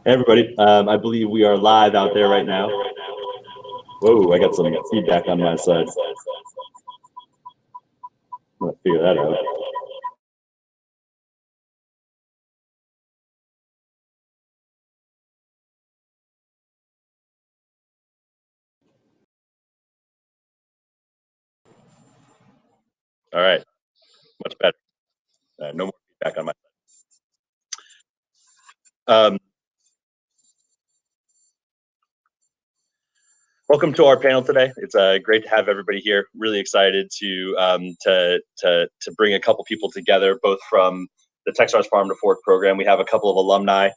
Hey everybody, I believe we are live out there right now. Whoa, I got some feedback on my side. I'm gonna figure that out. All right, much better. No more feedback on my side. Welcome to our panel today. It's great to have everybody here. Really excited to bring a couple people together, both from the Techstars Farm to Fork program. We have a couple of alumni.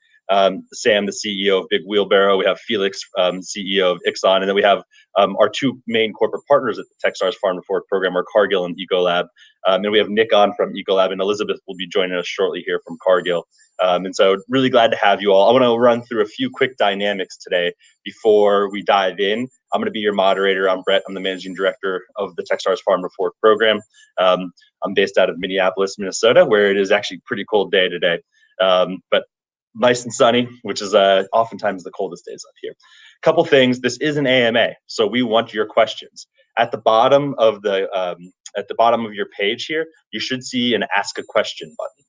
Sam, the CEO of Big Wheelbarrow. We have Felix, CEO of Ixon, and then we have our two main corporate partners at the Techstars Farm to Fork program are Cargill and EcoLab. And we have Nick on from EcoLab, and Elizabeth will be joining us shortly here from Cargill. And so really glad to have you all. I want to run through a few quick dynamics today before we dive in. I'm going to be your moderator. I'm Brett. I'm the managing director of the Techstars Farm to Fork program. I'm based out of Minneapolis, Minnesota, where it is actually a pretty cold day today, but nice and sunny, which is oftentimes the coldest days up here. Couple things. This is an AMA, so we want your questions. At the bottom of your page here, you should see an Ask a Question button.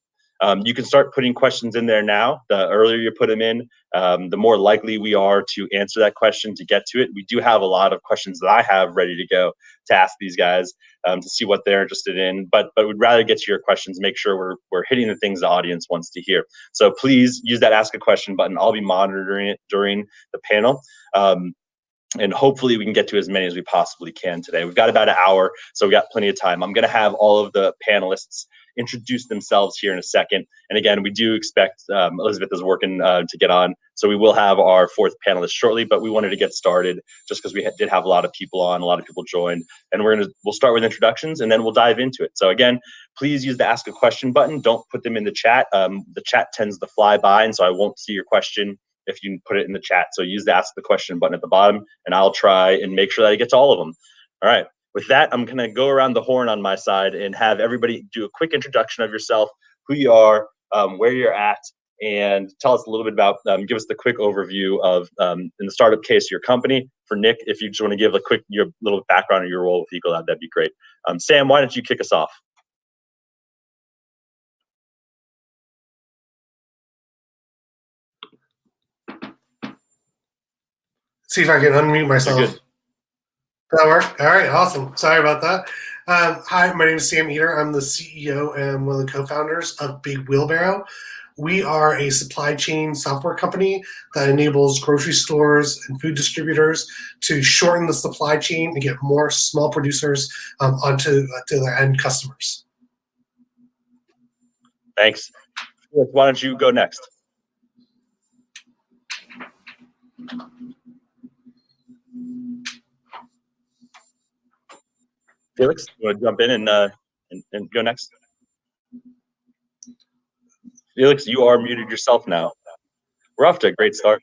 You can start putting questions in there now. The earlier you put them in, the more likely we are to answer that question, to get to it. We do have a lot of questions that I have ready to go to ask these guys to see what they're interested in, but we'd rather get to your questions, make sure we're hitting the things the audience wants to hear. So please use that Ask a Question button. I'll be monitoring it during the panel. And hopefully we can get to as many as we possibly can today. We've got about an hour, so we've got plenty of time. I'm going to have all of the panelists introduce themselves here in a second. And again, we do expect Elizabeth is working to get on, so we will have our fourth panelist shortly, but we wanted to get started just because we did have a lot of people on, a lot of people joined, and we'll start with introductions and then we'll dive into it. So again, please use the Ask a Question button. Don't put them in the chat. The chat tends to fly by, and so I won't see your question if you put it in the chat. So use the Ask the Question button at the bottom, and I'll try and make sure that I get to all of them. All right. With that, I'm going to go around the horn on my side and have everybody do a quick introduction of yourself, who you are, where you're at, and tell us a little bit about, give us the quick overview of, in the startup case, your company. For Nick, if you just want to give your little background of your role with EcoLab, that'd be great. Sam, why don't you kick us off? See if I can unmute myself. Does that work? All right, awesome. Sorry about that. Hi, my name is Sam Eater. I'm the CEO and one of the co-founders of Big Wheelbarrow. We are a supply chain software company that enables grocery stores and food distributors to shorten the supply chain and get more small producers onto their end customers. Thanks. Why don't you go next? Felix, you want to jump in and go next? Felix, you are muted yourself now. We're off to a great start.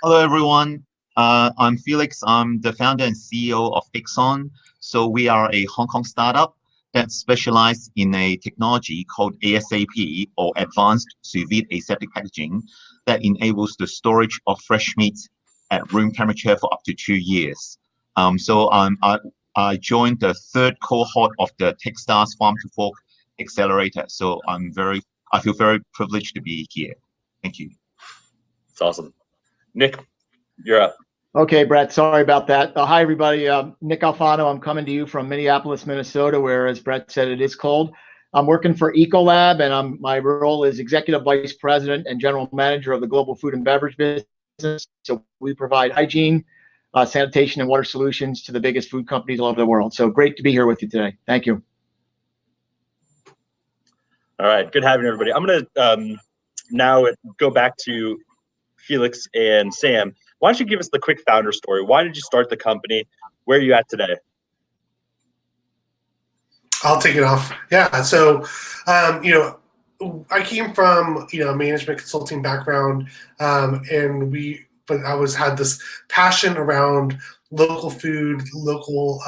Hello, everyone. I'm Felix. I'm the founder and CEO of Ixon. So we are a Hong Kong startup that specializes in a technology called ASAP, or Advanced Sous Vide Aseptic Packaging, that enables the storage of fresh meat at room temperature for up to 2 years. I joined the third cohort of the Techstars Farm to Fork Accelerator. So I feel very privileged to be here. Thank you. It's awesome. Nick, you're up. Okay, Brett, sorry about that. Hi, everybody. Nick Alfano. I'm coming to you from Minneapolis, Minnesota, where, as Brett said, it is cold. I'm working for EcoLab, and my role is Executive Vice President and General Manager of the Global Food and Beverage business. So we provide hygiene, sanitation, and water solutions to the biggest food companies all over the world. So great to be here with you today. Thank you. All right, good having everybody. I'm going to now go back to Felix and Sam. Why don't you give us the quick founder story? Why did you start the company? Where are you at today? I'll take it off. Yeah. So, I came from management consulting background, but I had this passion around local food, local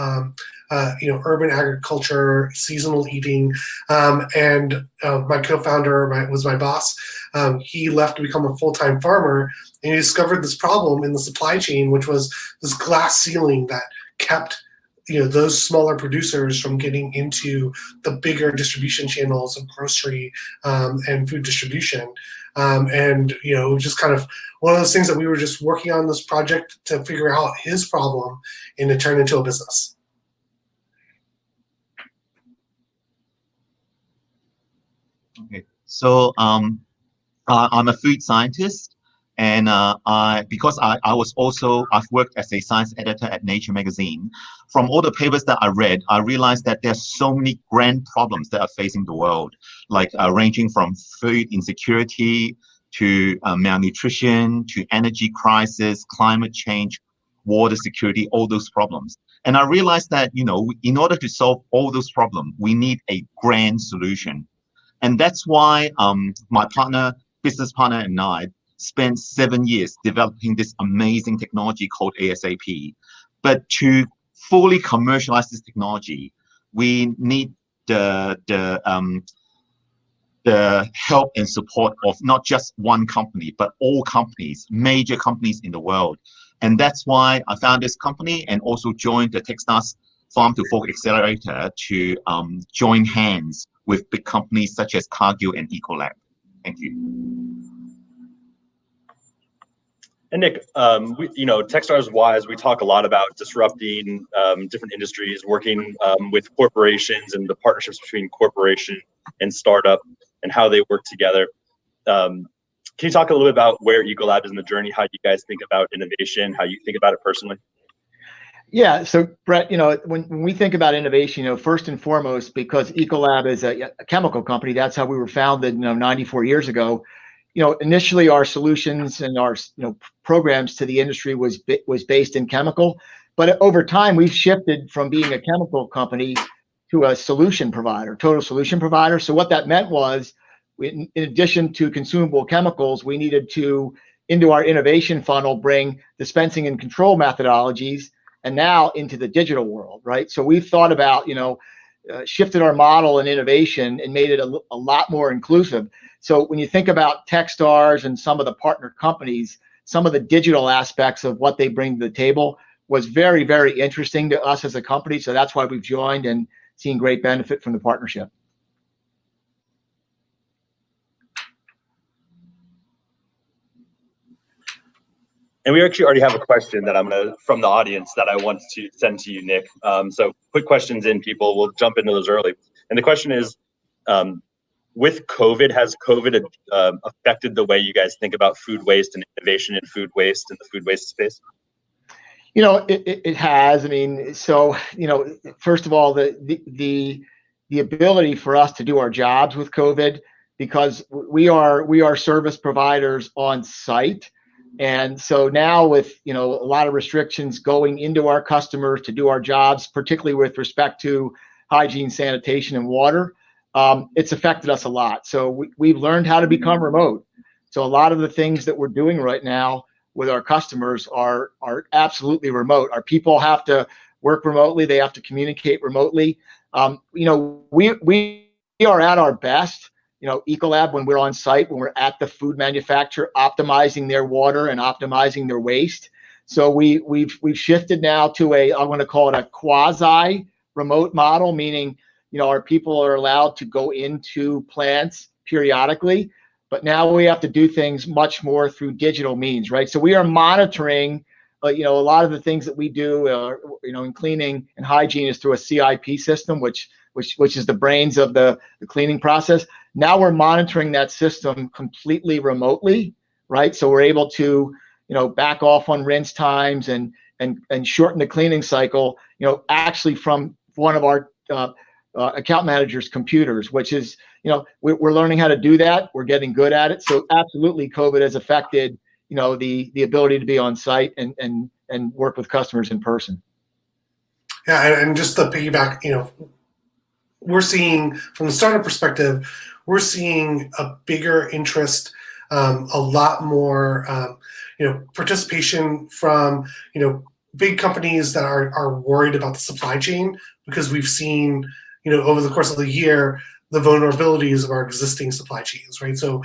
urban agriculture, seasonal eating, and my co-founder was my boss. He left to become a full-time farmer, and he discovered this problem in the supply chain, which was this glass ceiling that kept those smaller producers from getting into the bigger distribution channels of grocery and food distribution. And just kind of one of those things that we were just working on this project to figure out his problem and to turn into a business. Okay, so I'm a food scientist, and because I've worked as a science editor at Nature magazine. From all the papers that I read, I realized that there's so many grand problems that are facing the world, like ranging from food insecurity to malnutrition to energy crisis, climate change, water security, all those problems. And I realized that in order to solve all those problems, we need a grand solution. And that's why my business partner and I spent 7 years developing this amazing technology called ASAP. But to fully commercialize this technology, we need the help and support of not just one company, but all companies, major companies in the world. And that's why I found this company and also joined the Techstars Farm to Fork Accelerator to join hands with big companies such as Cargill and EcoLab. Thank you. And Nick, Techstars Wise, we talk a lot about disrupting different industries, working with corporations and the partnerships between corporation and startup and how they work together. Can you talk a little bit about where EcoLab is in the journey, how you guys think about innovation, how you think about it personally? Yeah, so Brett, when we think about innovation, first and foremost, because EcoLab is a chemical company, that's how we were founded, 94 years ago. Initially our solutions and our programs to the industry was based in chemical, but over time we've shifted from being a chemical company to a solution provider, total solution provider. So what that meant was, in addition to consumable chemicals, we needed to, into our innovation funnel, bring dispensing and control methodologies, and now into the digital world, right? So we've thought about, shifted our model and innovation and made it a lot more inclusive. So when you think about Techstars and some of the partner companies, some of the digital aspects of what they bring to the table was very, very interesting to us as a company. So that's why we've joined and seen great benefit from the partnership. And we actually already have a question that from the audience that I want to send to you, Nick. So put questions in, people. We'll jump into those early. And the question is, with COVID, has COVID affected the way you guys think about food waste and innovation in food waste and the food waste space? It has. I mean, so first of all, the ability for us to do our jobs with COVID, because we are service providers on site. And so now with a lot of restrictions going into our customers to do our jobs, particularly with respect to hygiene, sanitation, and water, it's affected us a lot. So we've learned how to become remote. So a lot of the things that we're doing right now with our customers are absolutely remote. Our people have to work remotely. They have to communicate remotely. We are at our best. EcoLab, when we're on site, when we're at the food manufacturer, optimizing their water and optimizing their waste. So we've shifted now to I'm going to call it a quasi remote model, meaning our people are allowed to go into plants periodically, but now we have to do things much more through digital means, right? So we are monitoring, a lot of the things that we do, in cleaning and hygiene is through a CIP system, which is the brains of the cleaning process. Now we're monitoring that system completely remotely, right? So we're able to, back off on rinse times and shorten the cleaning cycle, actually from one of our account managers' computers, which is, we're learning how to do that. We're getting good at it. So absolutely, COVID has affected, the ability to be on site and work with customers in person. Yeah, and just to piggyback, we're seeing from the startup perspective, we're seeing a bigger interest, a lot more, participation from, big companies that are worried about the supply chain, because we've seen, over the course of the year, the vulnerabilities of our existing supply chains, right? So,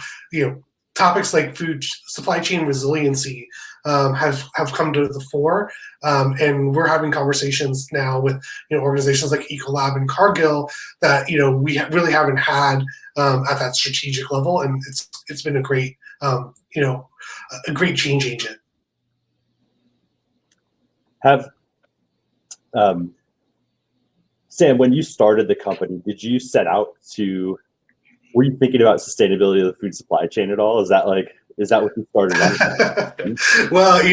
topics like food supply chain resiliency have come to the fore, and we're having conversations now with organizations like EcoLab and Cargill that we really haven't had at that strategic level, and it's been a great a great change agent. Sam, when you started the company, did you set out were you thinking about sustainability of the food supply chain at all? Is that what you started on? Well,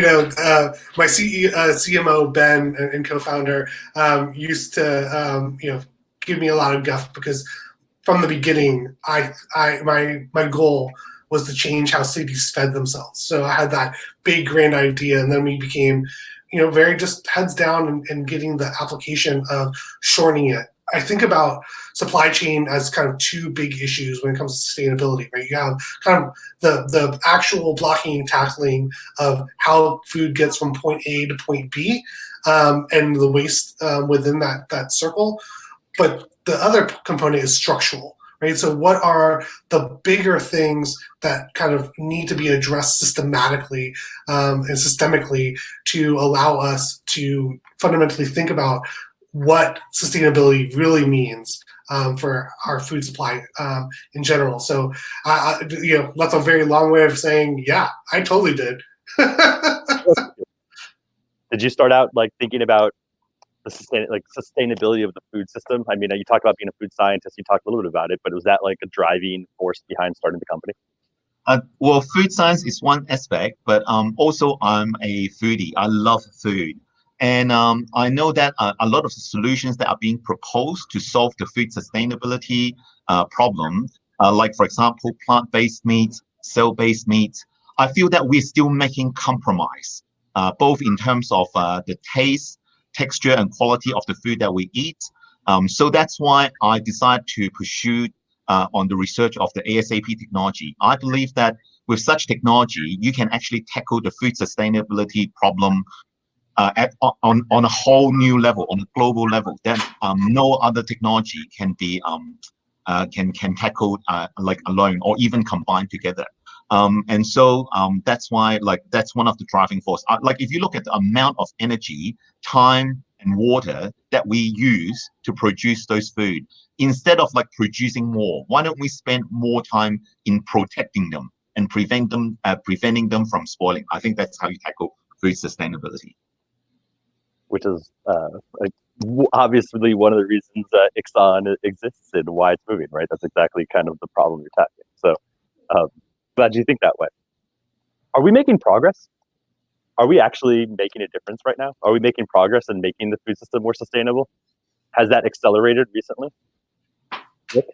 my CMO, Ben, and co-founder, used to, give me a lot of guff, because from the beginning, my goal was to change how cities fed themselves. So I had that big grand idea, and then we became, very just heads down and getting the application of shortening it. I think about supply chain as kind of two big issues when it comes to sustainability, right? You have kind of the actual blocking and tackling of how food gets from point A to point B, and the waste within that circle. But the other component is structural, right? So what are the bigger things that kind of need to be addressed systematically and systemically to allow us to fundamentally think about what sustainability really means for our food supply in general. So, that's a very long way of saying, yeah, I totally did. Did you start out thinking about the sustainability of the food system? I mean, you talked about being a food scientist. You talked a little bit about it, but was that a driving force behind starting the company? Well, food science is one aspect, but also I'm a foodie. I love food. And I know that a lot of the solutions that are being proposed to solve the food sustainability problem, like, for example, plant-based meat, cell-based meat, I feel that we're still making compromise, both in terms of the taste, texture, and quality of the food that we eat. So that's why I decided to pursue on the research of the ASAP technology. I believe that with such technology, you can actually tackle the food sustainability problem on a whole new level, on a global level, that no other technology can be can tackle alone or even combined together. And so that's why that's one of the driving force. If you look at the amount of energy, time, and water that we use to produce those food, instead of producing more, why don't we spend more time in protecting them and preventing them from spoiling? I think that's how you tackle food sustainability. Which is obviously one of the reasons that Ixon exists and why it's moving, right? That's exactly kind of the problem you're tackling. So glad you think that way. Are we making progress? Are we actually making a difference right now? Are we making progress in making the food system more sustainable? Has that accelerated recently? Nick?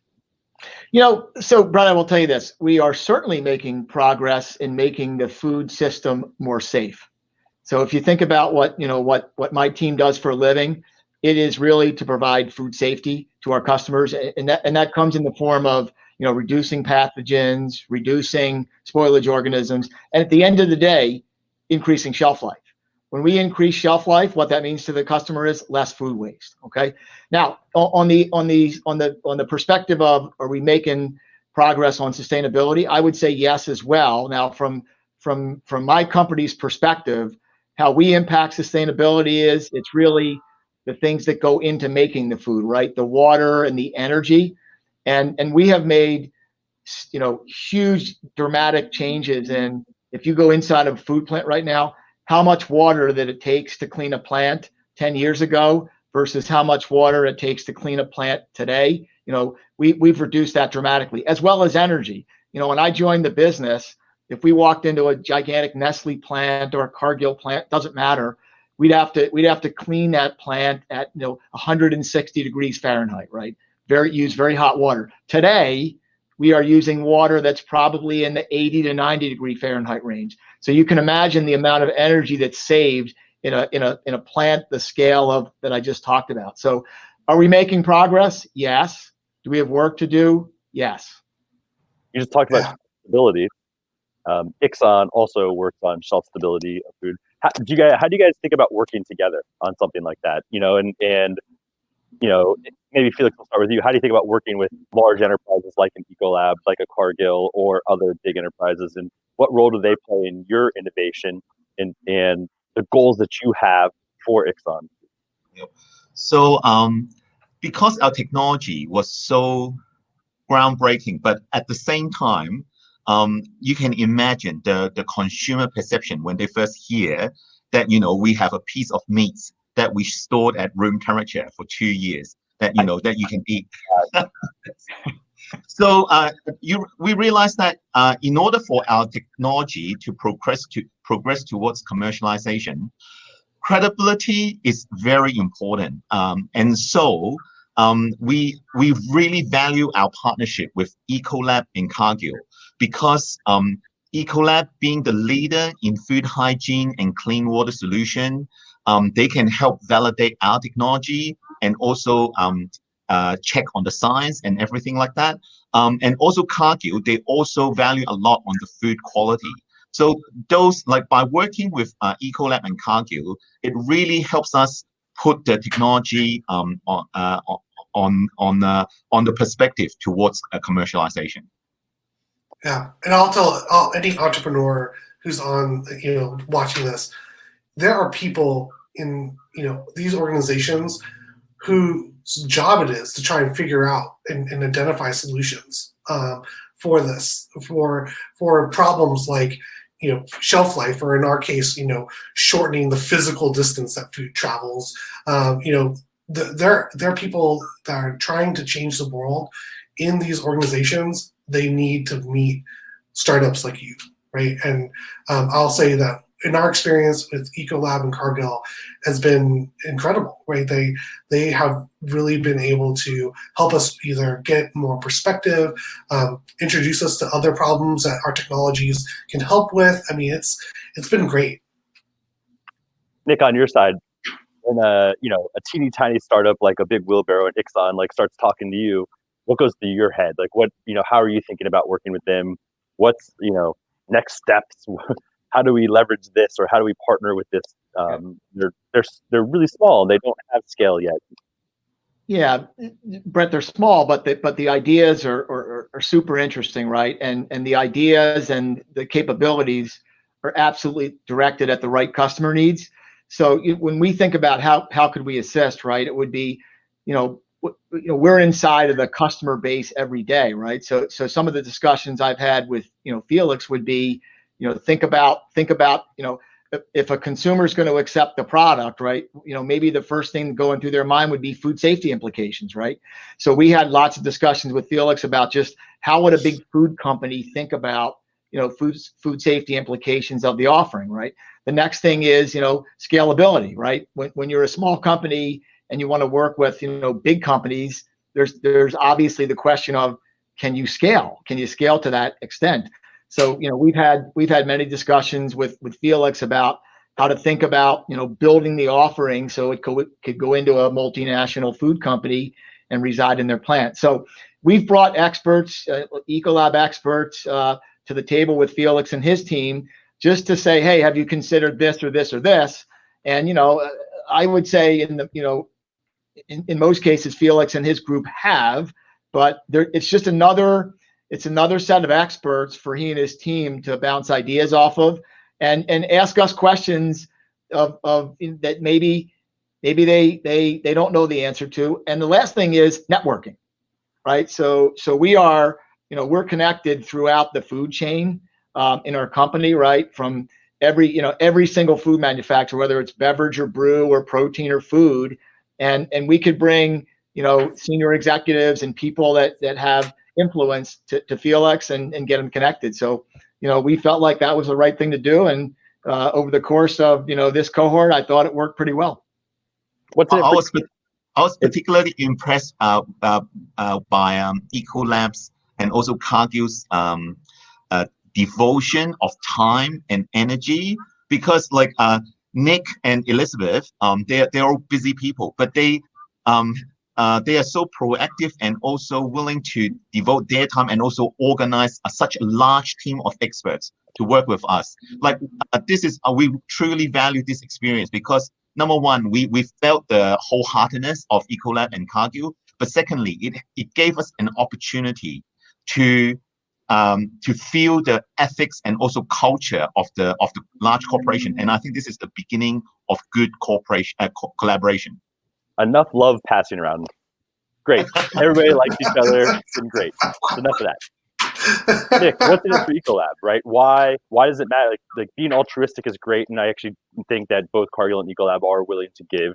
So Brett, I will tell you this: we are certainly making progress in making the food system more safe. So if you think about what my team does for a living, it is really to provide food safety to our customers, and that comes in the form of reducing pathogens, reducing spoilage organisms, and at the end of the day, increasing shelf life. When we increase shelf life, what that means to the customer is less food waste. Okay. Now, on the perspective of, are we making progress on sustainability? I would say yes as well. Now, from my company's perspective, how we impact sustainability is it's really the things that go into making the food, right? The water and the energy, and we have made huge dramatic changes. And if you go inside of a food plant right now, how much water that it takes to clean a plant 10 years ago versus how much water it takes to clean a plant today, we've reduced that dramatically, as well as energy. When I joined the business, if we walked into a gigantic Nestle plant or a Cargill plant, doesn't matter, we'd have to clean that plant at 160 degrees Fahrenheit, right? Use very hot water. Today, we are using water that's probably in the 80 to 90 degree Fahrenheit range. So you can imagine the amount of energy that's saved in a plant the scale of that I just talked about. So are we making progress? Yes. Do we have work to do? Yes. You just talked about stability. Ixon also works on shelf stability of food. how do you guys think about working together on something like that? And maybe Felix, will start with you. How do you think about working with large enterprises like an EcoLab, like a Cargill, or other big enterprises? And what role do they play in your innovation and the goals that you have for Ixon? So, because our technology was so groundbreaking, but at the same time, you can imagine the consumer perception when they first hear that we have a piece of meat that we stored at room temperature for 2 years that that you can eat. So we realized that in order for our technology to progress towards commercialization, credibility is very important, and so we really value our partnership with EcoLab and Cargill because EcoLab, being the leader in food hygiene and clean water solution, they can help validate our technology and also check on the science and everything like that. And also Cargill, they also value a lot on the food quality. So those, like, by working with EcoLab and Cargill, it really helps us put the technology on the perspective towards commercialization. Yeah, and I'll tell any entrepreneur who's on, watching this, there are people in, these organizations whose job it is to try and figure out and identify solutions for this, for problems like, shelf life, or in our case, shortening the physical distance that food travels. There are people that are trying to change the world in these organizations. They need to meet startups like you, right? And I'll say that in our experience with EcoLab and Cargill has been incredible, right? They have really been able to help us either get more perspective, introduce us to other problems that our technologies can help with. I mean, it's been great. Nick, on your side, when a teeny tiny startup like a big Wheelbarrow and Ixon starts talking to you, what goes through your head? Like, what how are you thinking about working with them? What's next steps? How do we leverage this, or how do we partner with this? They're really small. They don't have scale yet. Yeah, Brett, they're small, but the ideas are super interesting, right? And the ideas and the capabilities are absolutely directed at the right customer needs. So when we think about how could we assist, right? It would be, we're inside of the customer base every day, right? So some of the discussions I've had with Felix would be, think about if a consumer is going to accept the product, right? Maybe the first thing going through their mind would be food safety implications, right? So we had lots of discussions with Felix about just how would a big food company think about food safety implications of the offering, right? The next thing is scalability, right? When you're a small company and you want to work with big companies, there's obviously the question of can you scale to that extent? So we've had many discussions with Felix about how to think about building the offering so it could go into a multinational food company and reside in their plant. So we've brought experts, EcoLab experts, to the table with Felix and his team just to say, hey, have you considered this or this or this? And I would say in most cases Felix and his group have, but it's just another set of experts for he and his team to bounce ideas off of and ask us questions of that maybe they don't know the answer to. And the last thing is networking, right? So we are, we're connected throughout the food chain in our company, right? From every single food manufacturer, whether it's beverage or brew or protein or food, and we could bring senior executives and people that have influence to Felix and get them connected. So we felt like that was the right thing to do, and over the course of this cohort, I thought it worked pretty well. I was particularly impressed by EcoLab's and also Cargill's devotion of time and energy, because Nick and Elizabeth, they're all busy people, but they they are so proactive and also willing to devote their time and also organize such a large team of experts to work with us. Like this is we truly value this experience because number one, we felt the wholeheartedness of EcoLab and Cargill, but secondly, it gave us an opportunity to feel the ethics and also culture of the large corporation, and I think this is the beginning of good cooperation collaboration. Enough love passing around. Great. Everybody likes each other. It's been great. Enough of that. Nick, what's in it for EcoLab, right? Why does it matter? Like being altruistic is great, and I actually think that both Cargill and EcoLab are willing to give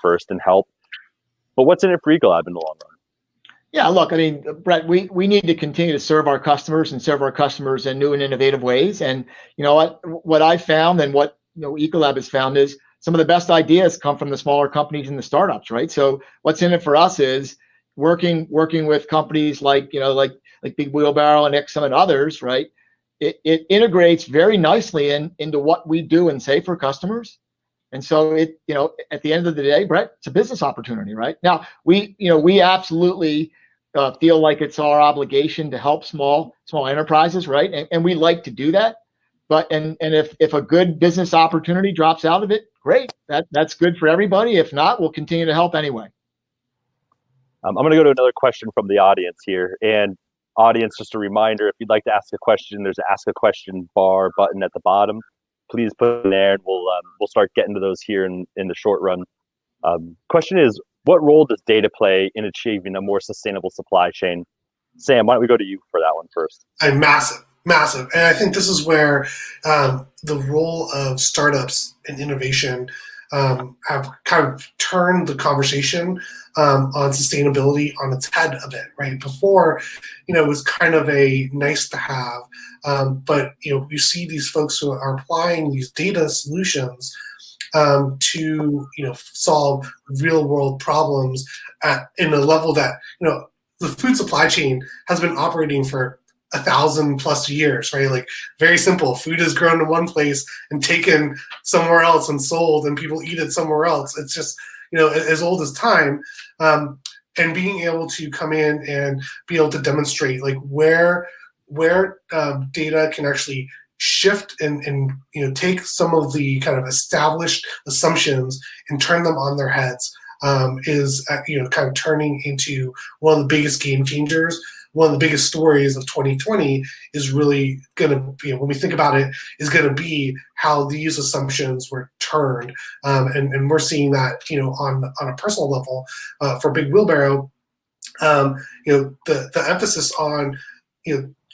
first and help. But what's in it for EcoLab in the long run? Yeah, look, I mean, Brett, we need to continue to serve our customers and serve our customers in new and innovative ways. And you know what I found and what EcoLab has found is some of the best ideas come from the smaller companies and the startups, right? So what's in it for us is working with companies like Big Wheelbarrow and Ixon and others, right? It integrates very nicely into what we do and say for customers. And so at the end of the day, Brett, it's a business opportunity, right? Now we absolutely feel like it's our obligation to help small enterprises, right? And we like to do that. But and if a good business opportunity drops out of it, great. That's good for everybody. If not, we'll continue to help anyway. I'm going to go to another question from the audience here. And audience, just a reminder, if you'd like to ask a question, there's an ask a question bar button at the bottom. Please put it in there, and we'll start getting to those here in the short run. Question is, what role does data play in achieving a more sustainable supply chain? Sam, why don't we go to you for that one first? Massive. And I think this is where the role of startups and innovation have kind of turned the conversation on sustainability on its head a bit, right? Before, it was kind of a nice to have, but you see these folks who are applying these data solutions to solve real world problems in a level that the food supply chain has been operating for 1,000+ years, right? Like very simple. Food is grown in one place and taken somewhere else and sold, and people eat it somewhere else. It's just as old as time. And being able to come in and be able to demonstrate like where data can actually shift and take some of the kind of established assumptions and turn them on their heads is kind of turning into one of the biggest game changers. One of the biggest stories of 2020 is really going to be, when we think about it, is going to be how these assumptions were turned. And we're seeing that, on a personal level for Big Wheelbarrow, the emphasis on,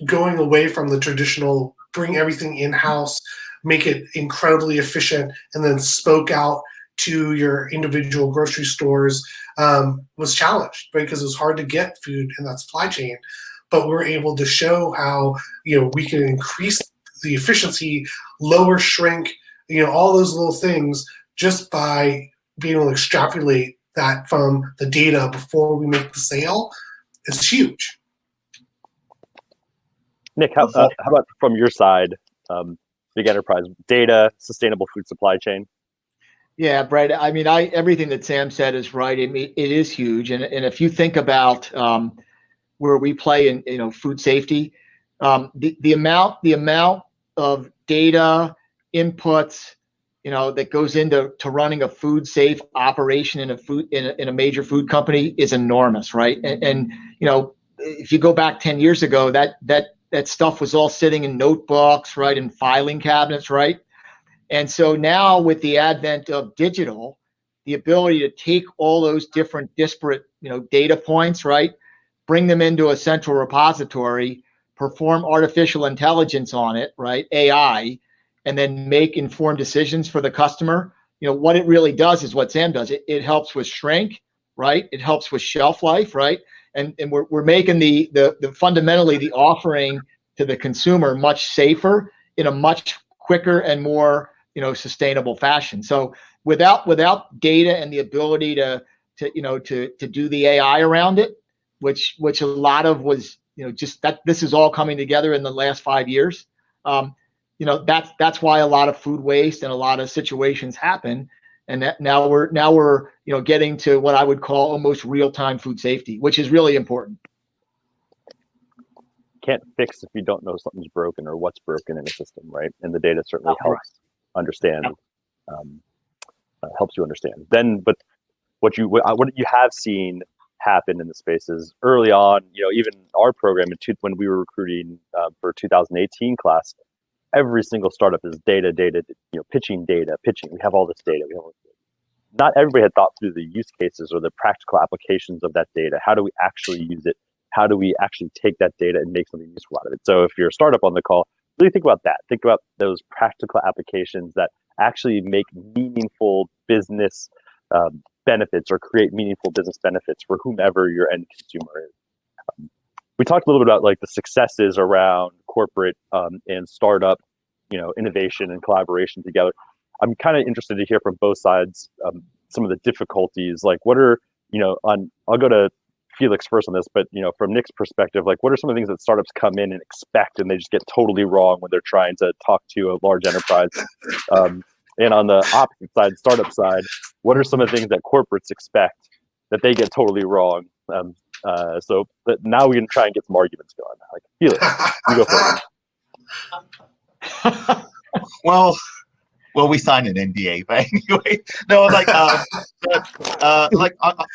going away from the traditional, bring everything in-house, make it incredibly efficient, and then spoke out to your individual grocery stores was challenged, right? Because it was hard to get food in that supply chain. But we're able to show how we can increase the efficiency, lower shrink, all those little things just by being able to extrapolate that from the data before we make the sale. It's huge. Nick, how about from your side, big enterprise data, sustainable food supply chain? Yeah, Brett. I mean, everything that Sam said is right. I mean, it is huge, and if you think about where we play in food safety, the amount of data inputs that goes into running a food safe operation in a major food company is enormous, right? And if you go back 10 years ago, that stuff was all sitting in notebooks, right, and filing cabinets, right? And so now with the advent of digital, the ability to take all those different disparate, data points, right, bring them into a central repository, perform artificial intelligence on it, right, AI, and then make informed decisions for the customer. What it really does is what Sam does. It helps with shrink, right? It helps with shelf life, right? And we're making the fundamentally the offering to the consumer much safer in a much quicker and more sustainable fashion. So without data and the ability to do the AI around it, which a lot of was just that this is all coming together in the last 5 years. That's why a lot of food waste and a lot of situations happen. And that now we're getting to what I would call almost real-time food safety, which is really important. Can't fix if you don't know something's broken or what's broken in a system, right? And the data certainly helps understand, helps you understand. Then, but what you have seen happen in the spaces early on, even our program when we were recruiting for 2018 class, every single startup is data, pitching data, pitching. We have all this data. Not everybody had thought through the use cases or the practical applications of that data. How do we actually use it? How do we actually take that data and make something useful out of it? So if you're a startup on the call, really think about that. Think about those practical applications that actually make meaningful business benefits or create meaningful business benefits for whomever your end consumer is. We talked a little bit about like the successes around corporate and startup, innovation and collaboration together. I'm kind of interested to hear from both sides some of the difficulties. Like, what are I'll go to Felix first on this, but from Nick's perspective, like, what are some of the things that startups come in and expect and they just get totally wrong when they're trying to talk to a large enterprise? And on the opposite side, startup side, what are some of the things that corporates expect that they get totally wrong? So that now we can try and get some arguments going. Like, Felix, you go first. Well, we signed an NDA, but anyway, no,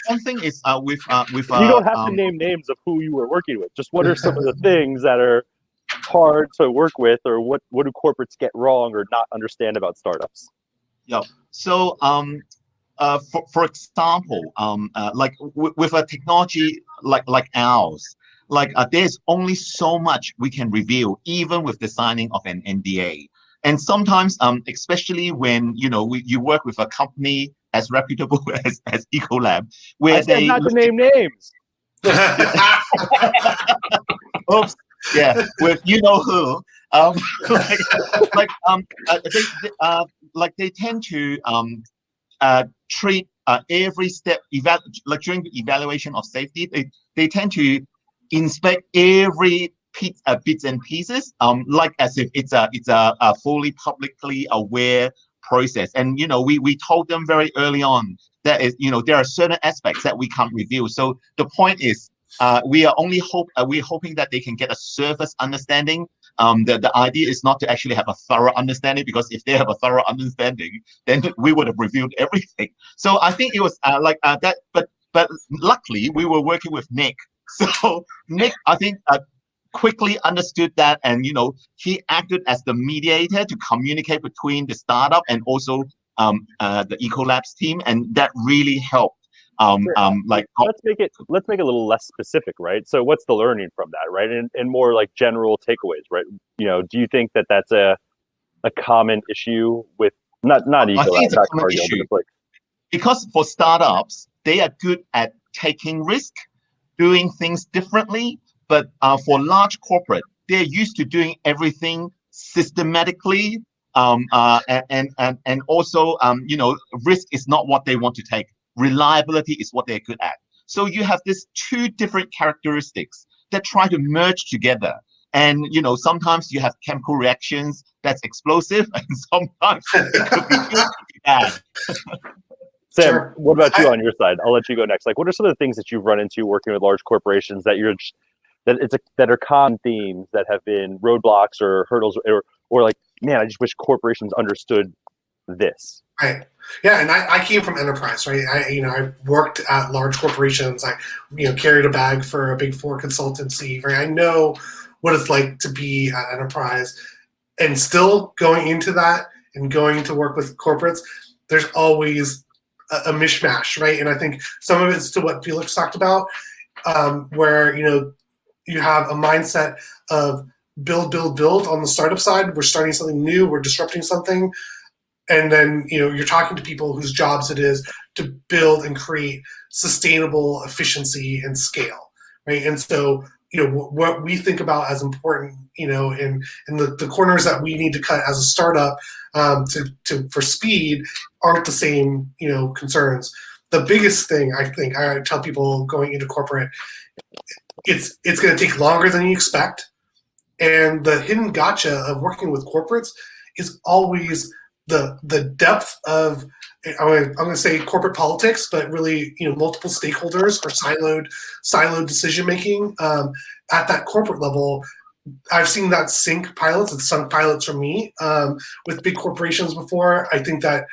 one thing is with you don't have to name names of who you were working with. Just what are some of the things that are hard to work with, or what do corporates get wrong or not understand about startups? Yeah. So, for example, with a technology like ours, there's only so much we can reveal, even with the signing of an NDA. And sometimes, especially when you work with a company as reputable as EcoLab, where they not to name names. Oops. Yeah, with who. They tend to treat every step during the evaluation of safety. They tend to inspect every bits and pieces, as if it's a fully publicly aware process. And we told them very early on that there are certain aspects that we can't reveal. So the point is, we're hoping that they can get a surface understanding. The idea is not to actually have a thorough understanding, because if they have a thorough understanding, then we would have revealed everything. So I think it was that. But luckily, we were working with Nick. So Nick, I think, quickly understood that, and he acted as the mediator to communicate between the startup and also the EcoLabs team, and that really helped. Let's make it a little less specific, right? So what's the learning from that, right? And more like general takeaways, right? Do you think that that's a common issue with not EcoLab, not Cargill, but it's like, because for startups, they are good at taking risk, doing things differently. But for large corporate, they're used to doing everything systematically, and also risk is not what they want to take. Reliability is what they're good at. So you have these two different characteristics that try to merge together. And sometimes you have chemical reactions that's explosive, and sometimes it could be good, could be bad. Sam, Sure. What about you on your side? I'll let you go next. Like, what are some of the things that you've run into working with large corporations that are common themes that have been roadblocks or hurdles, or like, man, I just wish corporations understood this. Right. Yeah, and I came from enterprise, right? I worked at large corporations. I carried a bag for a Big Four consultancy, right? I know what it's like to be at enterprise, and still going into that and going to work with corporates, there's always a mishmash, right? And I think some of it's to what Felix talked about, where you have a mindset of build on the startup side. We're starting something new. We're disrupting something. And then, you're talking to people whose jobs it is to build and create sustainable efficiency and scale, right? And so, what we think about as important, in the corners that we need to cut as a startup for speed aren't the same, concerns. The biggest thing I think I tell people going into corporate, it's going to take longer than you expect. And the hidden gotcha of working with corporates is always the depth of I'm going to say corporate politics, but really, multiple stakeholders or siloed decision making at that corporate level. I've seen that sink pilots. It's sunk pilots for me with big corporations before. I think that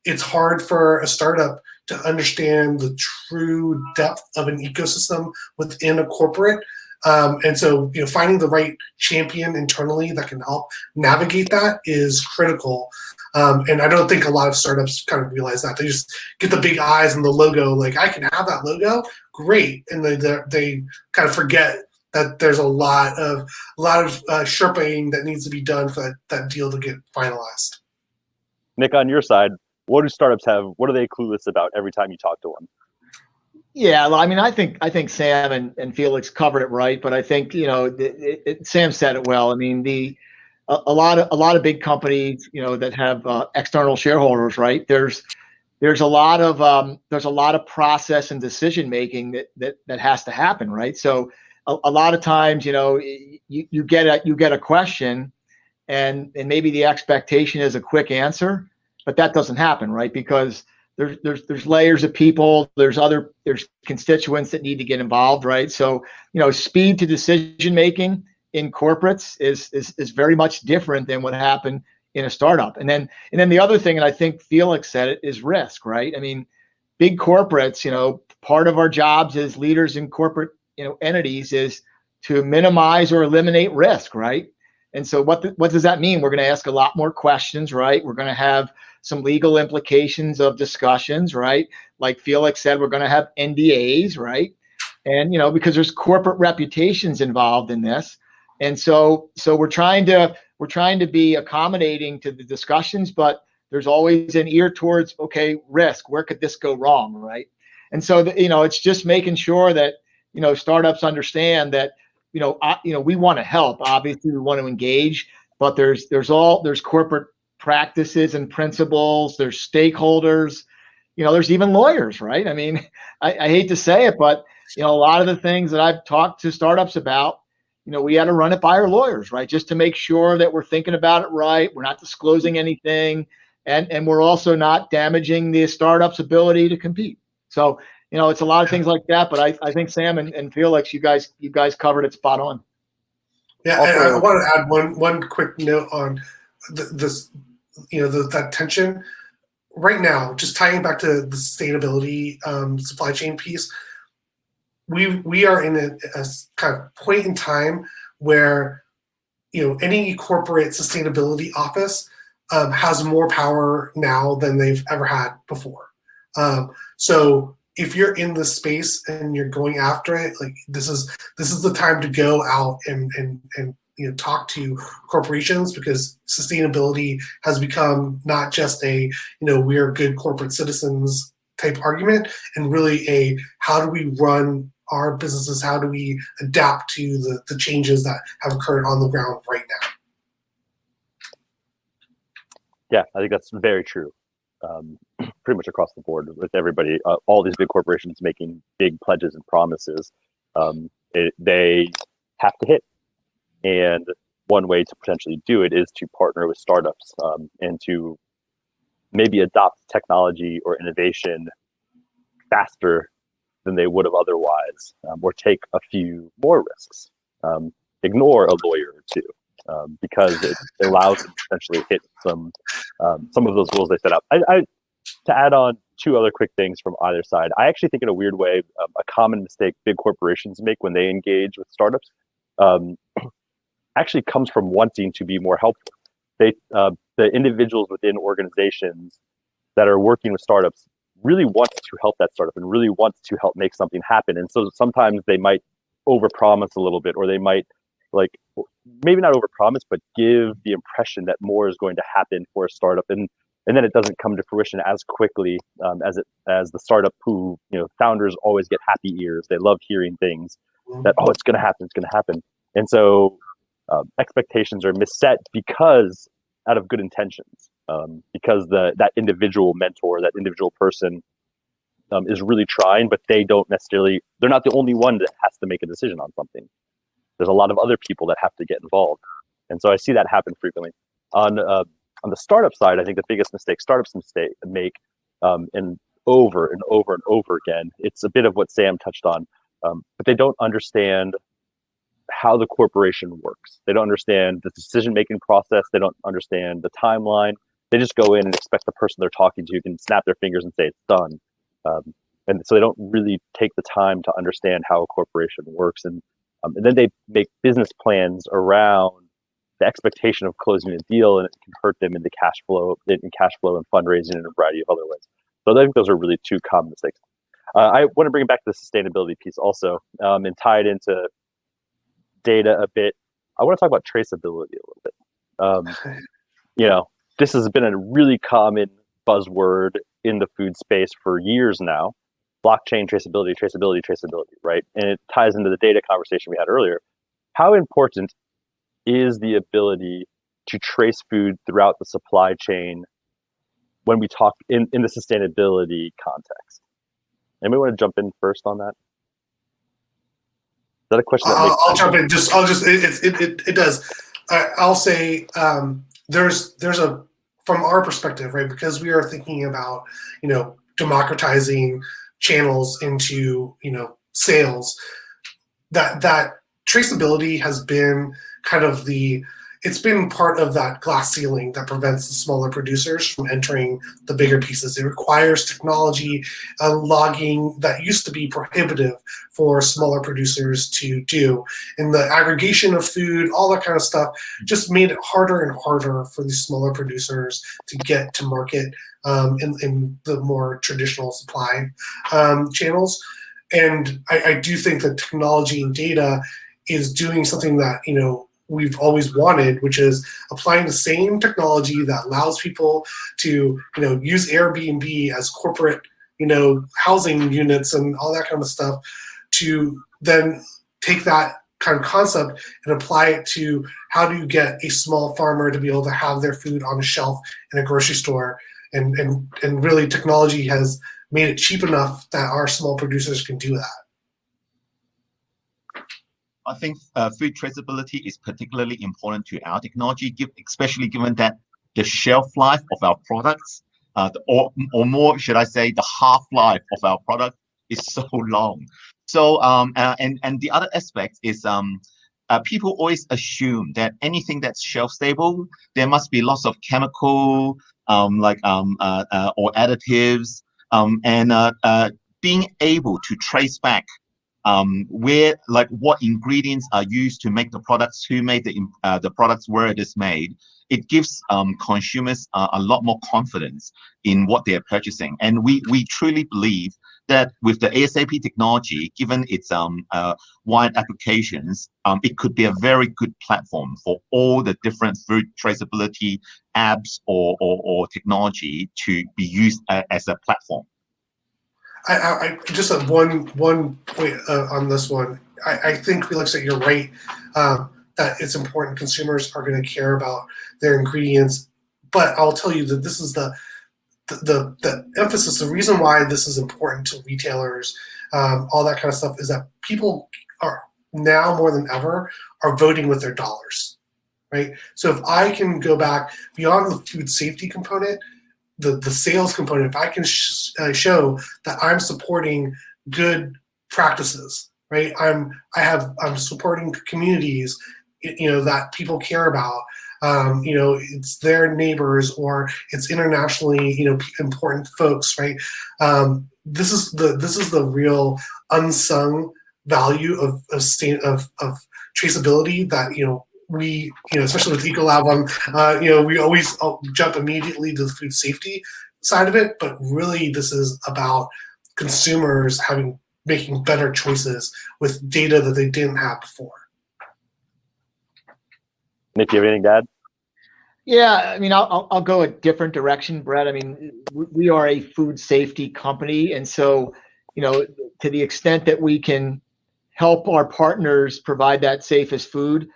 it's hard for a startup to understand the true depth of an ecosystem within a corporate. And so, finding the right champion internally that can help navigate that is critical. And I don't think a lot of startups kind of realize that. They just get the big eyes and the logo, like, I can have that logo, great. And they kind of forget that there's a lot of sherpaing that needs to be done for that deal to get finalized. Nick, on your side, what do startups have? What are they clueless about every time you talk to one? Yeah, well, I mean, I think Sam and Felix covered it right, but I think Sam said it well. I mean, a lot of big companies that have external shareholders, right? There's a lot of process and decision making that has to happen, right? So a lot of times, you get a question, and maybe the expectation is a quick answer, but that doesn't happen, right? Because there's layers of people, there's constituents that need to get involved, right? So speed to decision making in corporates is very much different than what happened in a startup. And then the other thing, and I think Felix said it, is risk, right? I mean, big corporates, part of our jobs as leaders in corporate entities is to minimize or eliminate risk, right? And so what does that mean? We're going to ask a lot more questions, right? We're going to have some legal implications of discussions, right? Like Felix said, we're going to have NDAs, right? And because there's corporate reputations involved in this, and so we're trying to be accommodating to the discussions, but there's always an ear towards, okay, risk. Where could this go wrong, right? And so it's just making sure that startups understand that we want to help. Obviously, we want to engage, but there's corporate practices and principles. There's stakeholders. There's even lawyers, right? I mean, I hate to say it, but a lot of the things that I've talked to startups about, we had to run it by our lawyers, right? Just to make sure that we're thinking about it right. We're not disclosing anything, and we're also not damaging the startup's ability to compete. So, it's a lot of things like that. But I think Sam and Felix, you guys covered it spot on. Yeah, and I want to add one quick note on this, that tension right now. Just tying back to the sustainability supply chain piece. We are in a kind of point in time where any corporate sustainability office has more power now than they've ever had before. So if you're in this space and you're going after it, like this is the time to go out and talk to corporations, because sustainability has become not just a we're good corporate citizens type argument, and really a how do we run our businesses, how do we adapt to the changes that have occurred on the ground right now. Yeah, I think that's very true. Pretty much across the board with everybody, all these big corporations making big pledges and promises, they have to hit. And one way to potentially do it is to partner with startups and to maybe adopt technology or innovation faster than they would have otherwise, or take a few more risks, ignore a lawyer or two, because it allows them to potentially hit some of those goals they set up. To add on two other quick things from either side, I actually think in a weird way, a common mistake big corporations make when they engage with startups actually comes from wanting to be more helpful. The individuals within organizations that are working with startups really want to help that startup and really want to help make something happen. And so sometimes they might overpromise a little bit, or they might maybe not overpromise, but give the impression that more is going to happen for a startup. And then it doesn't come to fruition as quickly as the startup who, founders always get happy ears. They love hearing things that, oh, it's going to happen. And so expectations are misset because out of good intentions, because that individual mentor, that individual person is really trying, but they're not the only one that has to make a decision on something. There's a lot of other people that have to get involved. And so I see that happen frequently. On the startup side, I think the biggest mistake startups make and over and over and over again. It's a bit of what Sam touched on, but they don't understand how the corporation works. They don't understand the decision-making process. They don't understand the timeline. They just go in and expect the person they're talking to can snap their fingers and say it's done. And so they don't really take the time to understand how a corporation works. And then they make business plans around the expectation of closing a deal, and it can hurt them in the cash flow, and fundraising in a variety of other ways. So I think those are really two common mistakes. I want to bring it back to the sustainability piece also, and tie it into data a bit. I want to talk about traceability a little bit. This has been a really common buzzword in the food space for years now. Blockchain traceability, right? And it ties into the data conversation we had earlier. How important is the ability to trace food throughout the supply chain when we talk in the sustainability context? Anybody want to jump in first on that? Is that a question? I'll jump in. It does. I'll say there's a, from our perspective, right? Because we are thinking about democratizing channels into sales. That traceability has been kind of it's been part of that glass ceiling that prevents the smaller producers from entering the bigger pieces. It requires technology, logging that used to be prohibitive for smaller producers to do. And the aggregation of food, all that kind of stuff, just made it harder and harder for these smaller producers to get to market in the more traditional supply channels. And I do think that technology and data is doing something that we've always wanted, which is applying the same technology that allows people to use Airbnb as corporate housing units and all that kind of stuff, to then take that kind of concept and apply it to how do you get a small farmer to be able to have their food on a shelf in a grocery store. And really technology has made it cheap enough that our small producers can do that. I think food traceability is particularly important to our technology, especially given that the shelf life of our products, or more, should I say, the half-life of our product is so long. So, and the other aspect is people always assume that anything that's shelf-stable, there must be lots of chemical, or additives, and being able to trace back where, what ingredients are used to make the products, who made the products, where it is made. It gives consumers a lot more confidence in what they're purchasing. And we truly believe that with the ASAP technology, given its wide applications, it could be a very good platform for all the different food traceability apps or technology to be used as a platform. I just have one point on this one. I think, Felix, that you're right, that it's important. Consumers are going to care about their ingredients, but I'll tell you that this is the emphasis. The reason why this is important to retailers, all that kind of stuff, is that people are now more than ever are voting with their dollars, right? So if I can go back beyond the food safety component, the sales component, if I can show that I'm supporting good practices, right? I'm supporting communities, that people care about. It's their neighbors or it's internationally, important folks, right? This is the real unsung value of traceability that we, especially with EcoLab, we always jump immediately to the food safety side of it, but really this is about consumers making better choices with data that they didn't have before. Nick, do you have anything to add? Yeah, I mean, I'll go a different direction, Brett. I mean, we are a food safety company, and so, to the extent that we can help our partners provide that safest food,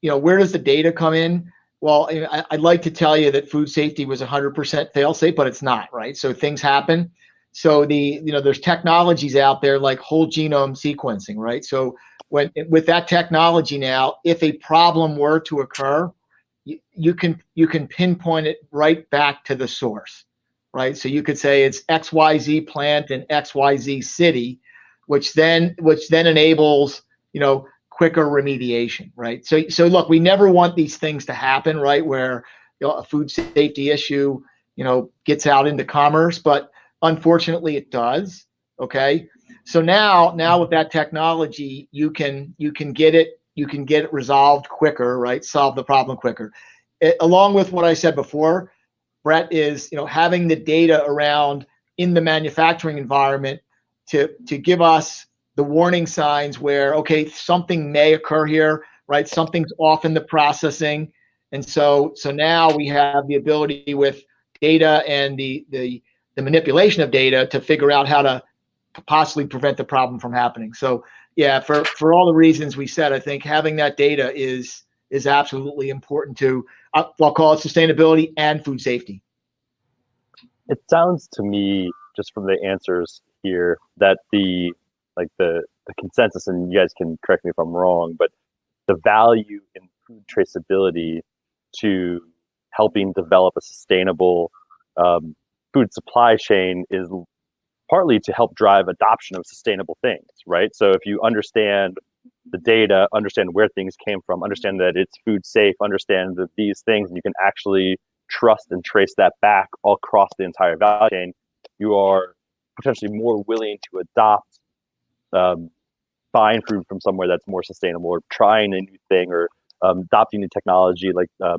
where does the data come in? Well, I'd like to tell you that food safety was 100% fail-safe, but it's not, right? So things happen. So there's technologies out there like whole genome sequencing, right? So with that technology now, if a problem were to occur, you can pinpoint it right back to the source, right? So you could say it's XYZ plant in XYZ city, which then enables, quicker remediation, right? So look, we never want these things to happen, right? Where a food safety issue, gets out into commerce, but unfortunately it does. Okay. So now with that technology, you can get it resolved quicker, right? Solve the problem quicker. Along with what I said before, Brett, is having the data around in the manufacturing environment to give us the warning signs where, okay, something may occur here, right? Something's off in the processing. And so now we have the ability with data and the manipulation of data to figure out how to possibly prevent the problem from happening. So yeah, for all the reasons we said, I think having that data is absolutely important to, I'll call it sustainability and food safety. It sounds to me, just from the answers here, that the consensus, and you guys can correct me if I'm wrong, but the value in food traceability to helping develop a sustainable food supply chain is partly to help drive adoption of sustainable things, right? So if you understand the data, understand where things came from, understand that it's food safe, understand that these things, and you can actually trust and trace that back all across the entire value chain, you are potentially more willing to adopt buying food from somewhere that's more sustainable, or trying a new thing, or adopting new technology like the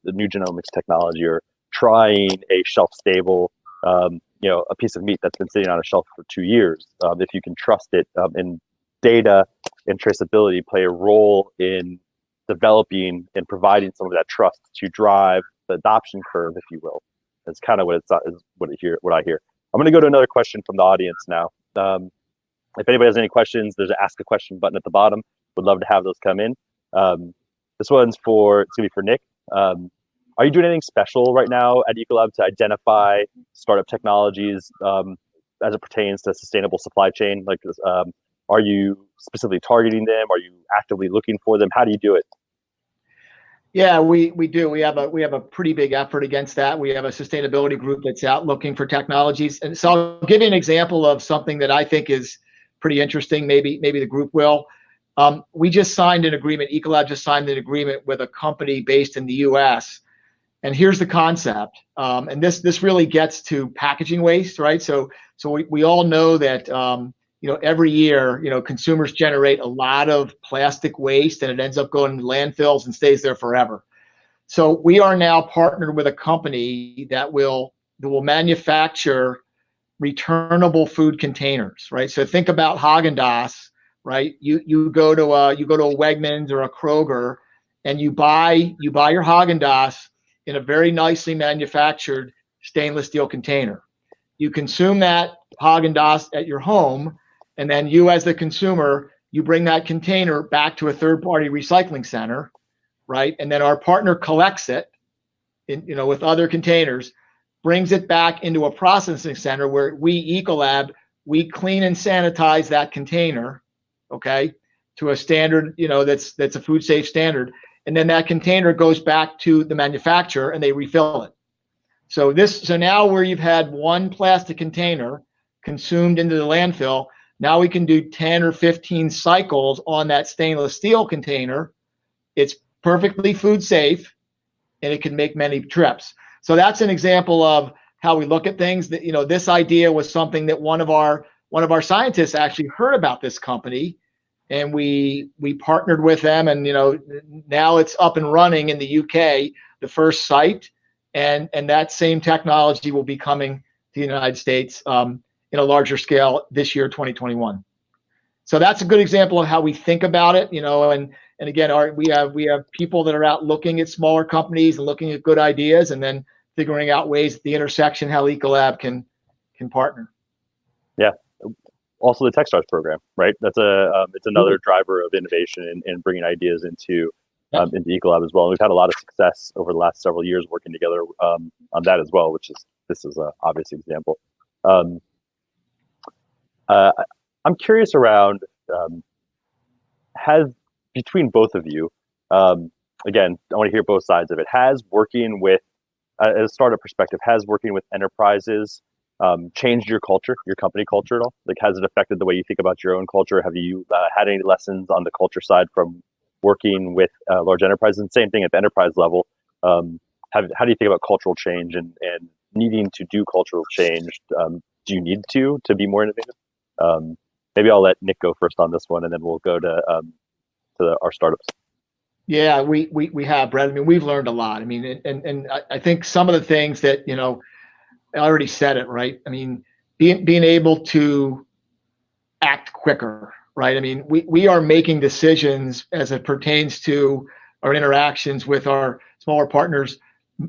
new genomics technology, or trying a shelf-stable a piece of meat that's been sitting on a shelf for 2 years. If you can trust it, and data and traceability play a role in developing and providing some of that trust to drive the adoption curve, if you will. That's kind of what I hear. I'm going to go to another question from the audience now. If anybody has any questions, there's an ask a question button at the bottom. Would love to have those come in. This one's it's going to be for Nick. Are you doing anything special right now at EcoLab to identify startup technologies as it pertains to sustainable supply chain? Like, are you specifically targeting them? Are you actively looking for them? How do you do it? Yeah, we do. We have a pretty big effort against that. We have a sustainability group that's out looking for technologies. And so I'll give you an example of something that I think is pretty interesting. Maybe the group will. We just signed an agreement. EcoLab just signed an agreement with a company based in the U.S. And here's the concept. And this really gets to packaging waste, right? So we all know that every year, consumers generate a lot of plastic waste, and it ends up going to landfills and stays there forever. So we are now partnered with a company that will manufacture returnable food containers, right? So think about Haagen-Dazs, right? You go to a Wegmans or a Kroger, and you buy your Haagen-Dazs in a very nicely manufactured stainless steel container. You consume that Haagen-Dazs at your home, and then you, as the consumer, you bring that container back to a third-party recycling center, right? And then our partner collects it, with other containers, brings it back into a processing center where we, EcoLab, we clean and sanitize that container, okay, to a standard, that's a food safe standard. And then that container goes back to the manufacturer and they refill it. So now where you've had one plastic container consumed into the landfill, now we can do 10 or 15 cycles on that stainless steel container. It's perfectly food safe, and it can make many trips. So that's an example of how we look at things. That this idea was something that one of our scientists actually heard about this company, and we partnered with them, and now it's up and running in the UK, the first site, and that same technology will be coming to the United States in a larger scale this year, 2021. So that's a good example of how we think about it, and again, we have people that are out looking at smaller companies and looking at good ideas, and then figuring out ways at the intersection how EcoLab can partner. Yeah. Also the TechStars program, right? That's it's another driver of innovation and bringing ideas into EcoLab as well. And we've had a lot of success over the last several years working together on that as well, this is an obvious example. I'm curious around, between both of you, again, I want to hear both sides of it. Has working with a startup perspective, has working with enterprises changed your culture, your company culture at all? Like, has it affected the way you think about your own culture? Have you had any lessons on the culture side from working with large enterprises? And same thing at the enterprise level. How do you think about cultural change and needing to do cultural change? Do you need to be more innovative? Maybe I'll let Nick go first on this one, and then we'll go to our startups. Yeah, we have, Brett. I mean, we've learned a lot. I mean, and I think some of the things that, you know, I already said it, right? I mean, being able to act quicker, right? I mean, we are making decisions as it pertains to our interactions with our smaller partners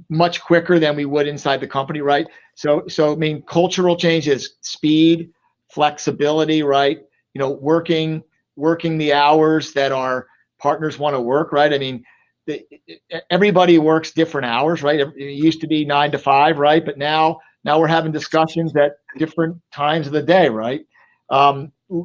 much quicker than we would inside the company, right? So I mean, cultural change is speed, flexibility, right? You know, working the hours that our partners want to work, right? I mean, everybody works different hours, right? It used to be 9 to 5, right? But now we're having discussions at different times of the day, right?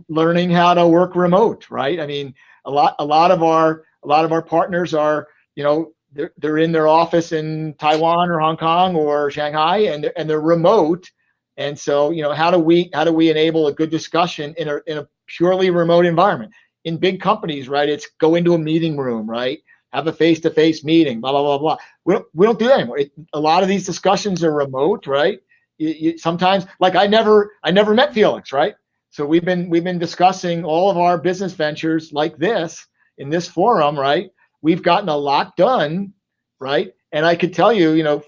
Learning how to work remote, right? I mean, a lot of our partners are, you know, they're in their office in Taiwan or Hong Kong or Shanghai, and they're remote. And so, you know, how do we enable a good discussion in a purely remote environment? In big companies, right, it's go into a meeting room, right? Have a face-to-face meeting, blah, blah, blah, blah. We don't do that anymore. A lot of these discussions are remote, right? Sometimes, like I never met Felix, right? So we've been discussing all of our business ventures like this in this forum, right? We've gotten a lot done, right? And I could tell you, you know,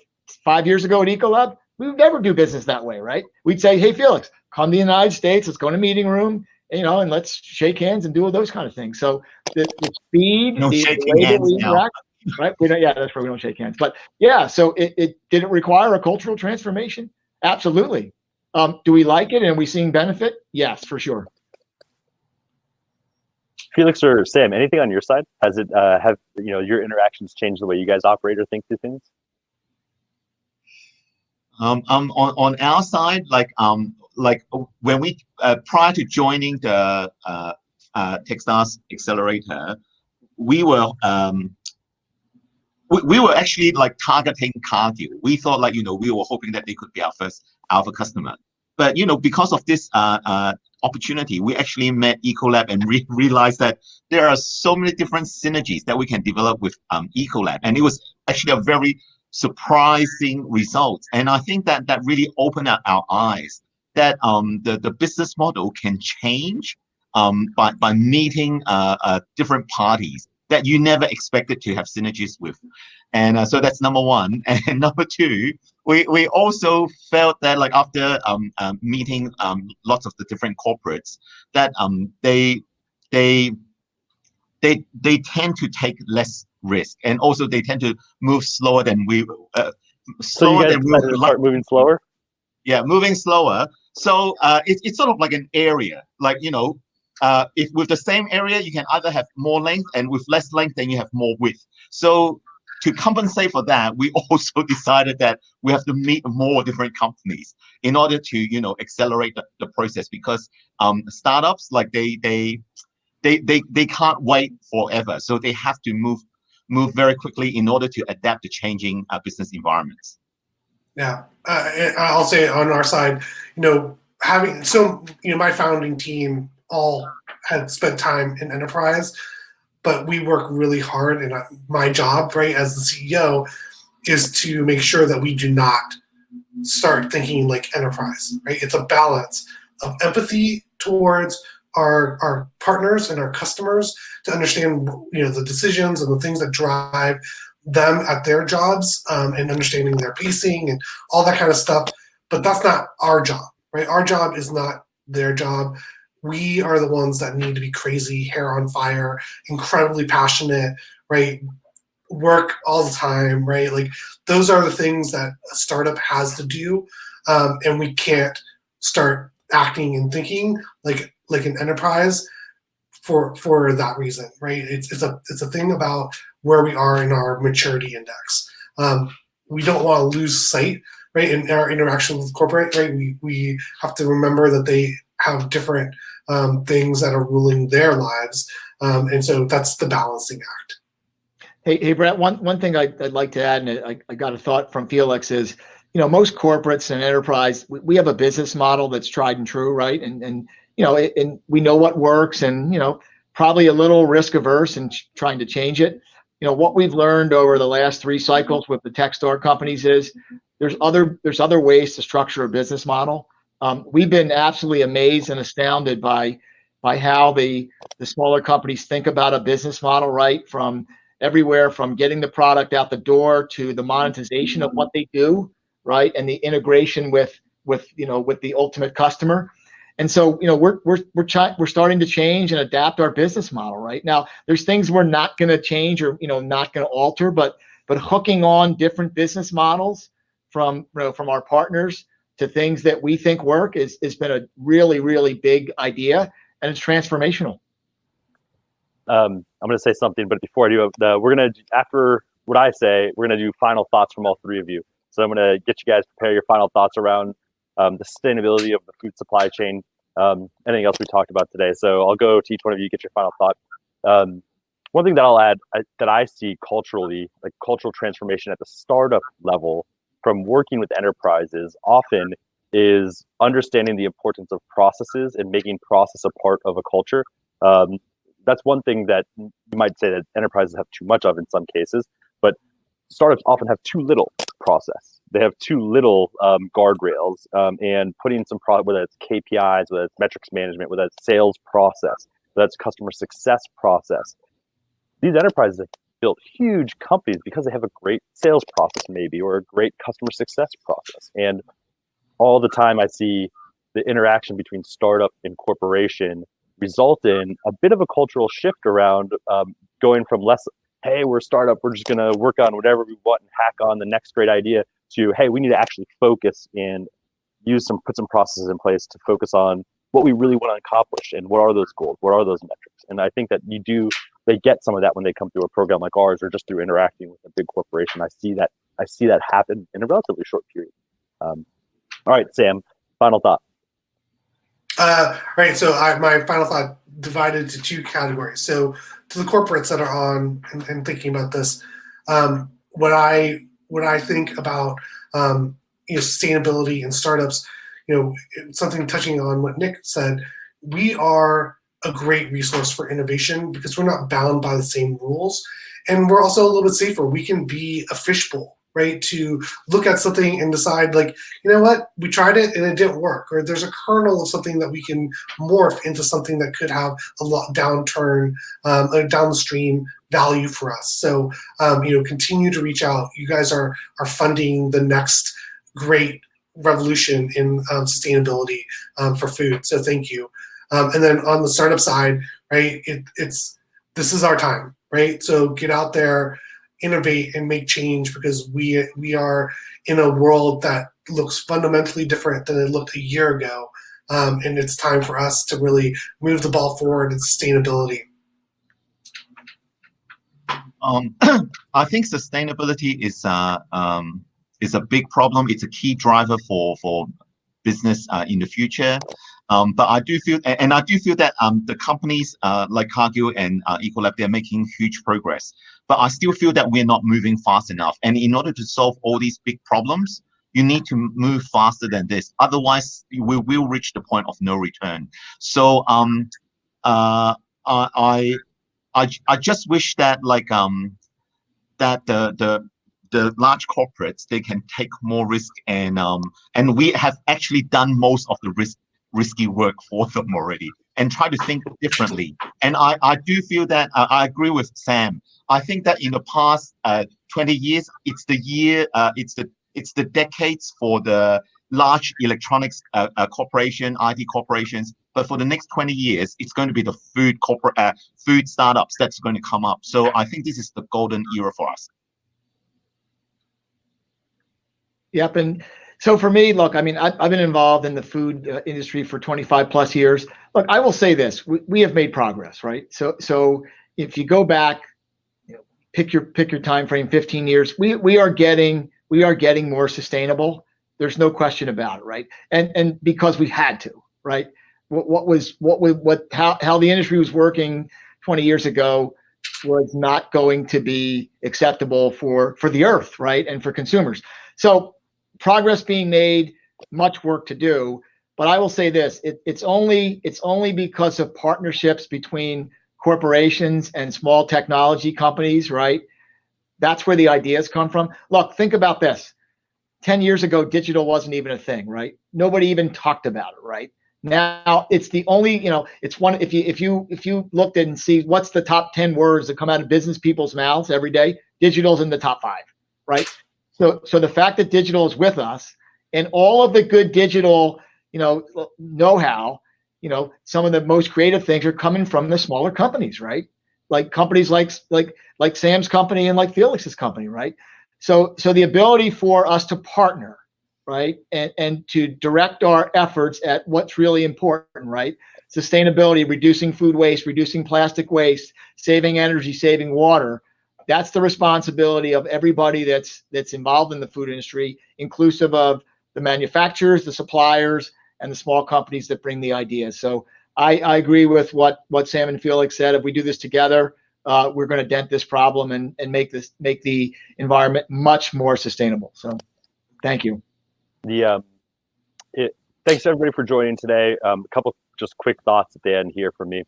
5 years ago at EcoLab, we would never do business that way, right? We'd say, hey, Felix, come to the United States, let's go in a meeting room, you know, and let's shake hands and do all those kind of things. So the speed, the way that we interact, right? Yeah, that's why we don't shake hands. But yeah, so did it require a cultural transformation? Absolutely. Do we like it and are we seeing benefit? Yes, for sure. Felix or Sam, anything on your side? Has it have, you know, your interactions changed the way you guys operate or think through things? On our side, like when we prior to joining the Techstars Accelerator, we were actually like targeting Cargill. We thought, like, you know, we were hoping that they could be our first alpha customer. But, you know, because of this opportunity, we actually met EcoLab and realized that there are so many different synergies that we can develop with EcoLab. And it was actually a very surprising result. And I think that really opened up our eyes that the business model can change by meeting different parties that you never expected to have synergies with. And so that's number one. And number two, we also felt that, like, after meeting lots of the different corporates, that they tend to take less risk, and also they tend to move slower than we so you guys decided to start moving slower? Yeah, moving slower. So it's sort of like an area, like, you know, if with the same area you can either have more length, and with less length then you have more width. So to compensate for that, we also decided that we have to meet more different companies in order to, you know, accelerate the process, because startups, like they can't wait forever, so they have to move very quickly in order to adapt to changing business environments. Yeah, I'll say on our side, you know, my founding team all had spent time in enterprise, but we work really hard, and my job, right, as the CEO, is to make sure that we do not start thinking like enterprise, right? It's a balance of empathy towards our partners and our customers to understand, you know, the decisions and the things that drive them at their jobs, and understanding their pacing and all that kind of stuff. But that's not our job, right? Our job is not their job. We are the ones that need to be crazy, hair on fire, incredibly passionate, right? Work all the time, right? Like, those are the things that a startup has to do, and we can't start acting and thinking like an enterprise for that reason, right? It's a thing about where we are in our maturity index. We don't want to lose sight, right, in our interaction with corporate, right? We have to remember that they have different things that are ruling their lives, and so that's the balancing act. Hey, Brett. One thing I'd like to add, and I got a thought from Felix is, most corporates and enterprise, we have a business model that's tried and true, right? And and we know what works, and probably a little risk averse and trying to change it. What we've learned over the last 3 cycles with the tech store companies is there's other ways to structure a business model. We've been absolutely amazed and astounded by how the smaller companies think about a business model, right? From everywhere from getting the product out the door to the monetization of what they do, right? And the integration with the ultimate customer. And so, we're starting to change and adapt our business model right now. There's things we're not going to change or not going to alter, but hooking on different business models from our partners to things that we think work has been a really, really big idea, and it's transformational. I'm going to say something, but before I do, we're going to, after what I say, we're going to do final thoughts from all 3 of you. So I'm going to get you guys to prepare your final thoughts around the sustainability of the food supply chain, anything else we talked about today. So I'll go to each one of you, get your final thought. One thing that I'll add that I see culturally, like cultural transformation at the startup level from working with enterprises often is understanding the importance of processes and making process a part of a culture. That's one thing that you might say that enterprises have too much of in some cases, but startups often have too little process. They have too little guardrails, and putting some whether it's KPIs, whether it's metrics management, whether it's sales process, whether it's customer success process. These enterprises have built huge companies because they have a great sales process maybe, or a great customer success process. And all the time I see the interaction between startup and corporation result in a bit of a cultural shift around going from less, hey, we're a startup, we're just going to work on whatever we want and hack on the next great idea, to, hey, we need to actually focus and put some processes in place to focus on what we really want to accomplish and what are those goals, what are those metrics. And I think that they get some of that when they come through a program like ours, or just through interacting with a big corporation. I see that happen in a relatively short period. All right, Sam, final thought. Right. So my final thought divided into 2 categories. So to the corporates that are on and thinking about this, what I think about sustainability and startups, something touching on what Nick said, we are a great resource for innovation because we're not bound by the same rules, and we're also a little bit safer. We can be a fishbowl, right? To look at something and decide, like, you know what, we tried it and it didn't work, or there's a kernel of something that we can morph into something that could have a lot downstream value for us. So, continue to reach out. You guys are funding the next great revolution in sustainability for food. So thank you. And then on the startup side, right, this is our time, right? So get out there, innovate, and make change, because we are in a world that looks fundamentally different than it looked a year ago, and it's time for us to really move the ball forward in sustainability. I think sustainability is a big problem. It's a key driver for business in the future. But I do feel that the companies like Cargill and EcoLab, they're making huge progress. But I still feel that we're not moving fast enough. And in order to solve all these big problems, you need to move faster than this. Otherwise, we will reach the point of no return. So I just wish that that the large corporates, they can take more risk, and we have actually done most of the risky work for them already, and try to think differently. And I do feel that I agree with Sam. I think that in the past 20 years, it's the decades for the large electronics corporation, IT corporations. But for the next 20 years, it's going to be the food startups that's going to come up. So I think this is the golden era for us. Yep. And so for me, look, I mean, I've been involved in the food industry for 25 plus years. Look, I will say this: we have made progress, right? So if you go back, pick your time frame, 15 years, we are getting more sustainable. There's no question about it, right? And because we had to, right? How the industry was working 20 years ago was not going to be acceptable for the earth, right, and for consumers. So progress being made, much work to do. But I will say this: it's only because of partnerships between corporations and small technology companies, right? That's where the ideas come from. Look, think about this. 10 years ago, digital wasn't even a thing, right? Nobody even talked about it, right? Now it's the only, it's one. If you looked at and see what's the top 10 words that come out of business people's mouths every day, digital's in the top 5, right? So the fact that digital is with us and all of the good digital, know-how, some of the most creative things are coming from the smaller companies, right? Like companies like Sam's company and like Felix's company, right? So the ability for us to partner, right, and to direct our efforts at what's really important, right? Sustainability, reducing food waste, reducing plastic waste, saving energy, saving water. That's the responsibility of everybody that's involved in the food industry, inclusive of the manufacturers, the suppliers, and the small companies that bring the ideas. So I agree with what Sam and Felix said. If we do this together, we're going to dent this problem and make the environment much more sustainable. So thank you. Thanks everybody for joining today. A couple just quick thoughts at the end here for me.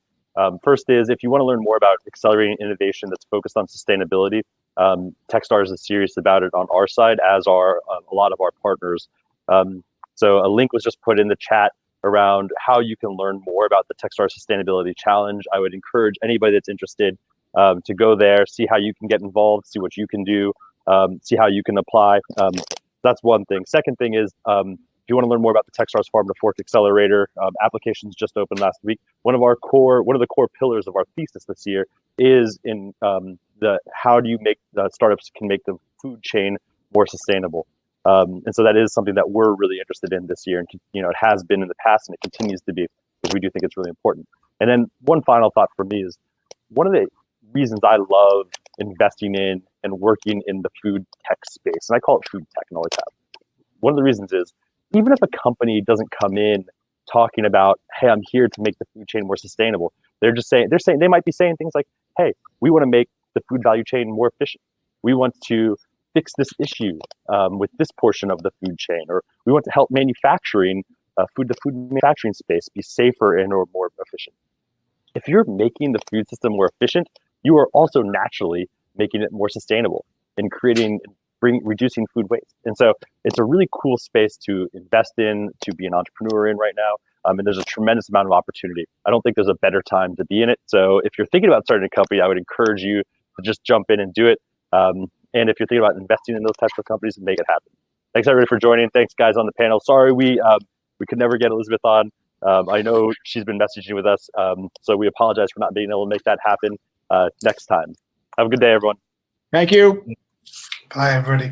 First is, if you want to learn more about accelerating innovation that's focused on sustainability, Techstars is serious about it on our side, as are a lot of our partners. So a link was just put in the chat around how you can learn more about the Techstars Sustainability Challenge. I would encourage anybody that's interested to go there, see how you can get involved, see what you can do, see how you can apply. That's one thing. Second thing is, if you want to learn more about the Techstars Farm to Fork Accelerator, applications just opened last week. One of the core pillars of our thesis this year is in how do you make startups can make the food chain more sustainable. And so that is something that we're really interested in this year, and it has been in the past, and it continues to be, because we do think it's really important. And then one final thought for me is, one of the reasons I love investing in and working in the food tech space, and I call it food tech and always have. One of the reasons is, even if a company doesn't come in talking about, hey, I'm here to make the food chain more sustainable, they might be saying things like, hey, we want to make the food value chain more efficient. We want to fix this issue with this portion of the food chain, or we want to help manufacturing, food manufacturing space be safer and or more efficient. If you're making the food system more efficient, you are also naturally making it more sustainable and reducing food waste. And so it's a really cool space to invest in, to be an entrepreneur in right now. And there's a tremendous amount of opportunity. I don't think there's a better time to be in it. So if you're thinking about starting a company, I would encourage you to just jump in and do it. And if you're thinking about investing in those types of companies, make it happen. Thanks everybody for joining. Thanks guys on the panel. Sorry we could never get Elizabeth on. I know she's been messaging with us, so we apologize for not being able to make that happen next time. Have a good day, everyone. Thank you. Bye, everybody.